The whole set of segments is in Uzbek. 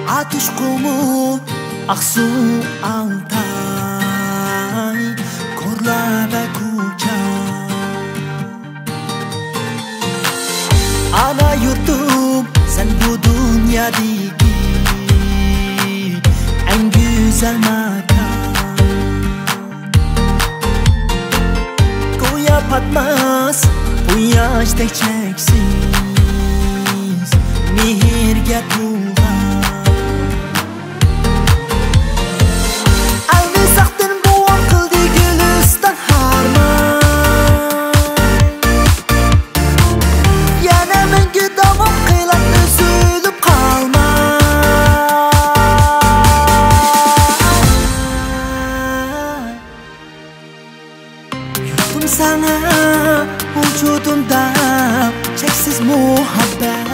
Atuş kumu Aksu Altay Korla ve Kuca Ana yurtum sen bu dünyadaki en güzel makan Koya patmaz bu yaşta çeksiz mihirge tuğan Sana vücudumda çeksiz muhabbet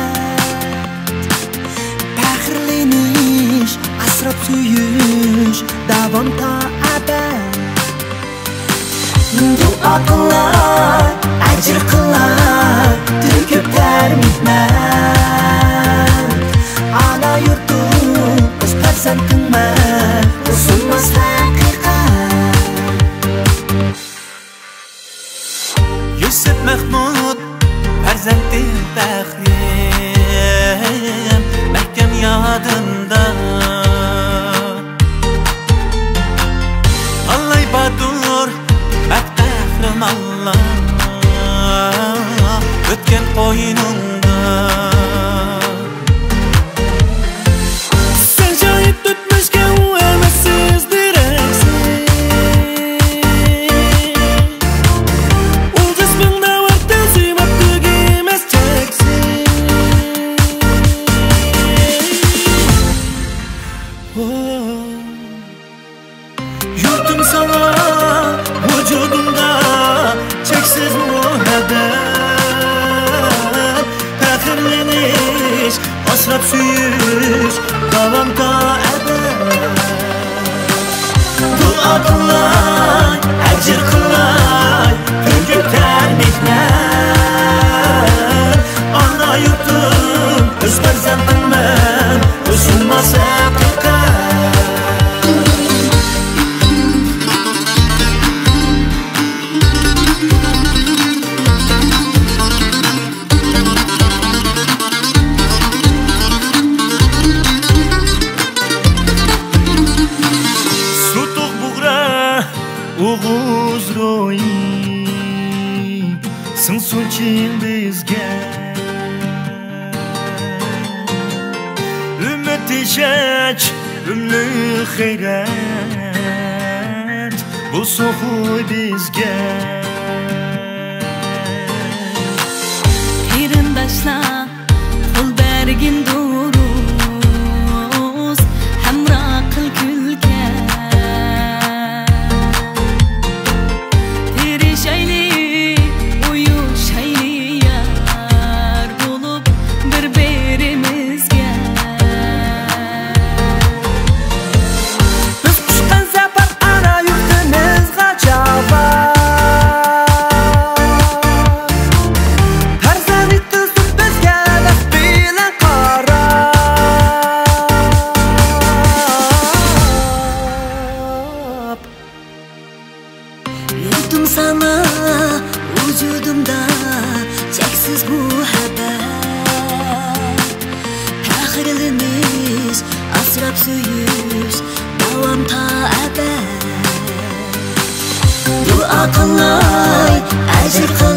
Fahrleniş, asrab suyuş davomda abad Dua qilay, ajr qilay To'kib mehnat Ana yurtum, o'z farzandingman O'zimmas Yusuf Mahmud farzandi Bahrim mahkam yodimda Allay Badur Bahtahrim Allah o'tgan qo'yningda Sen joyib tutmishga u emassiz deraksiz Yurtum sana vücudumda çeksiz muhabbet Fahrleniş, asrab suyuş davomda abad Dua qilay, ajr qilay To'kib mehnat Ana yurtum, o'z farzandingman O'zimmas haqiqat Oğuz royi Sınsulçin bizge Ümmet işeç Ümlü xeyret Bu soğuy bizge Qeyrindoshlar qo'l bergin duruz hamroh qil kulga Tirishayli uyushayli yar bo'lib bir-birimizga Biz qushgan safar ana yurtimizga javob Yurtum sana vücudumda çeksiz muhabbet Fahrleniş, asrab suyuş davomda abad Dua qilay, ajr qilay